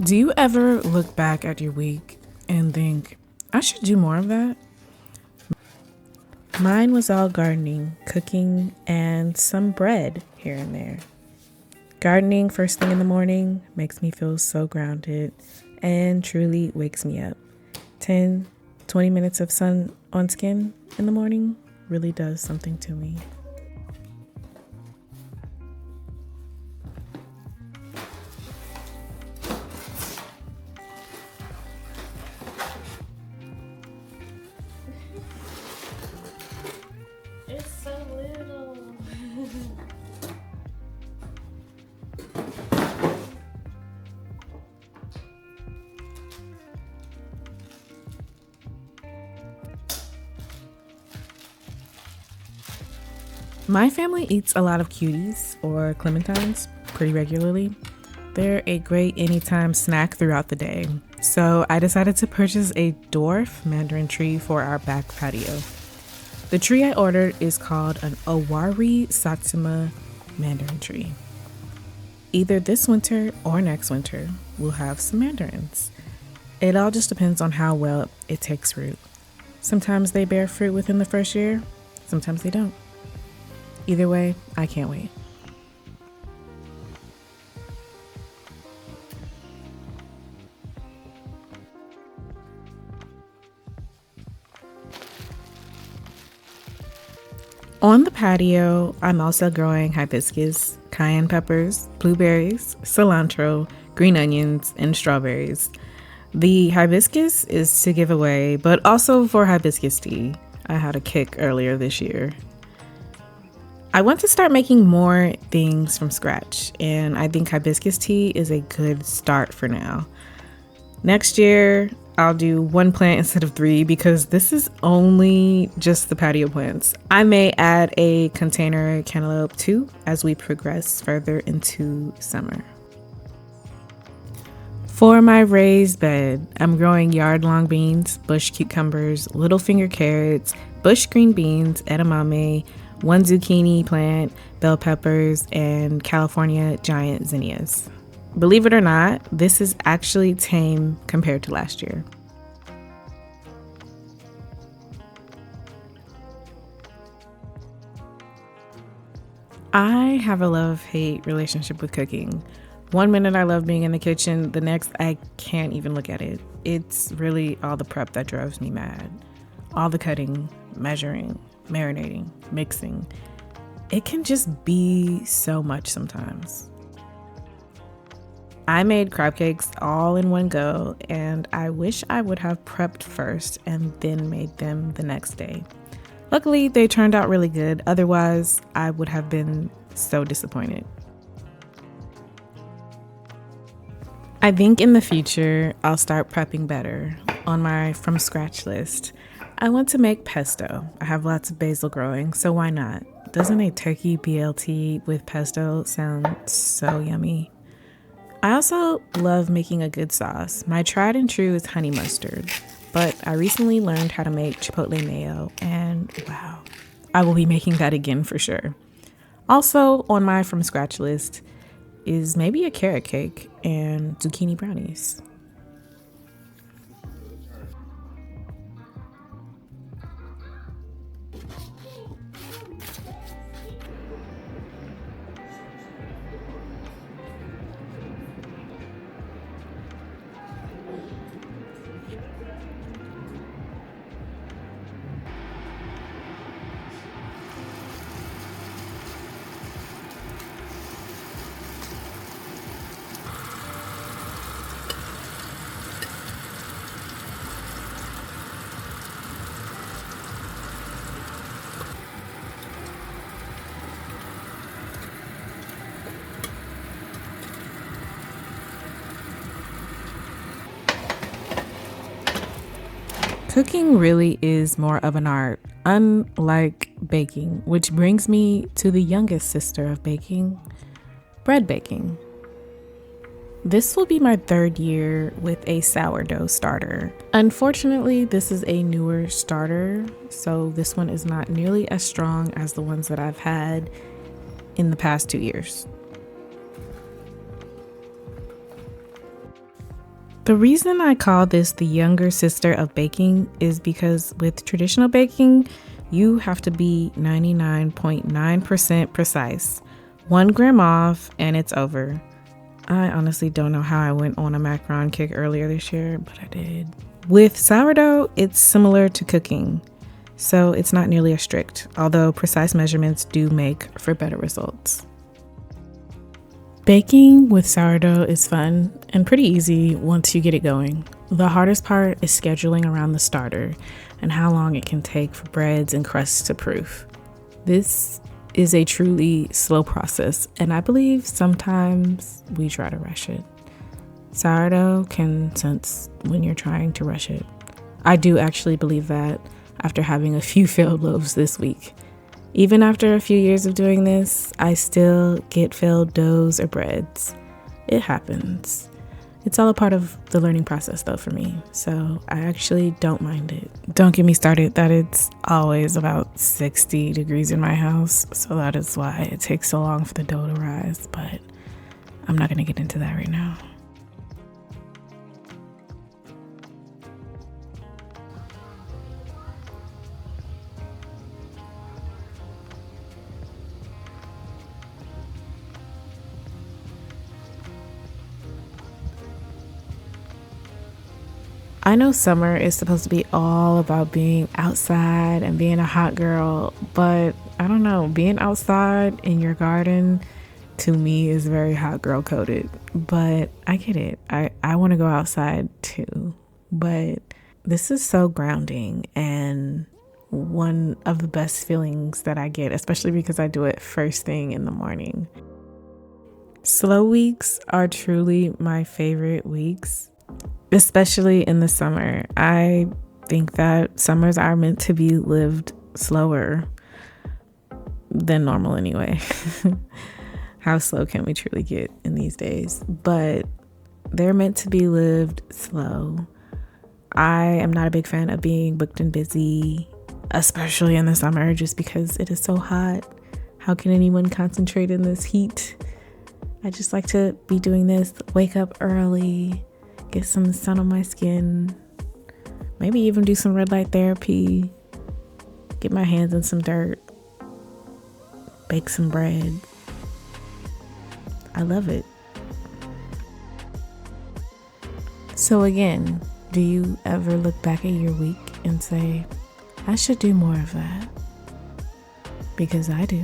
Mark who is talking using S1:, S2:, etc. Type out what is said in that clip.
S1: Do you ever look back at your week and think, I should do more of that? Mine was all gardening, cooking, and some bread here and there. Gardening first thing in the morning makes me feel so grounded and truly wakes me up. 10, 20 minutes of sun on skin in the morning really does something to me.
S2: It's so little.
S1: My family eats a lot of cuties or clementines pretty regularly. They're a great anytime snack throughout the day. So I decided to purchase a dwarf mandarin tree for our back patio. The tree I ordered is called an Owari Satsuma mandarin tree. Either this winter or next winter, we'll have some mandarins. It all just depends on how well it takes root. Sometimes they bear fruit within the first year, sometimes they don't. Either way, I can't wait. On the patio, I'm also growing hibiscus, cayenne peppers, blueberries, cilantro, green onions, and strawberries. The hibiscus is to give away, but also for hibiscus tea. I had a kick earlier this year. I want to start making more things from scratch, and I think hibiscus tea is a good start for now. Next year, I'll do one plant instead of three because this is only just the patio plants. I may add a container cantaloupe too as we progress further into summer. For my raised bed, I'm growing yard long beans, bush cucumbers, little finger carrots, bush green beans, edamame, one zucchini plant, bell peppers, and California giant zinnias. Believe it or not, this is actually tame compared to last year. I have a love-hate relationship with cooking. One minute I love being in the kitchen, the next I can't even look at it. It's really all the prep that drives me mad. All the cutting, measuring, marinating, mixing. It can just be so much sometimes. I made crab cakes all in one go, and I wish I would have prepped first and then made them the next day. Luckily, they turned out really good. Otherwise, I would have been so disappointed. I think in the future, I'll start prepping better on my from scratch list. I want to make pesto. I have lots of basil growing, so why not? Doesn't a turkey BLT with pesto sound so yummy? I also love making a good sauce. My tried and true is honey mustard, but I recently learned how to make chipotle mayo, and wow, I will be making that again for sure. Also on my from scratch list is maybe a carrot cake and zucchini brownies. Cooking really is more of an art, unlike baking, which brings me to the youngest sister of baking, bread baking. This will be my third year with a sourdough starter. Unfortunately, this is a newer starter, so this one is not nearly as strong as the ones that I've had in the past 2 years. The reason I call this the younger sister of baking is because with traditional baking, you have to be 99.9% precise. 1 gram off and it's over. I honestly don't know how I went on a macaron kick earlier this year, but I did. With sourdough, it's similar to cooking, so it's not nearly as strict, although precise measurements do make for better results. Baking with sourdough is fun and pretty easy once you get it going. The hardest part is scheduling around the starter and how long it can take for breads and crusts to proof. This is a truly slow process, and I believe sometimes we try to rush it. Sourdough can sense when you're trying to rush it. I do actually believe that after having a few failed loaves this week. Even after a few years of doing this, I still get failed doughs or breads. It happens. It's all a part of the learning process though for me, so I actually don't mind it. Don't get me started that it's always about 60 degrees in my house, so that is why it takes so long for the dough to rise, but I'm not gonna get into that right now. I know summer is supposed to be all about being outside and being a hot girl, but I don't know, being outside in your garden to me is very hot girl coded. But I get it. I want to go outside too. But this is so grounding and one of the best feelings that I get, especially because I do it first thing in the morning. Slow weeks are truly my favorite weeks, especially in the summer. I think that summers are meant to be lived slower than normal anyway. How slow can we truly get in these days? But they're meant to be lived slow. I am not a big fan of being booked and busy, especially in the summer, just because it is so hot. How can anyone concentrate in this heat? I just like to be doing this, wake up early, get some sun on my skin, maybe even do some red light therapy, get my hands in some dirt, bake some bread. I love it. So again, do you ever look back at your week and say, I should do more of that? Because I do.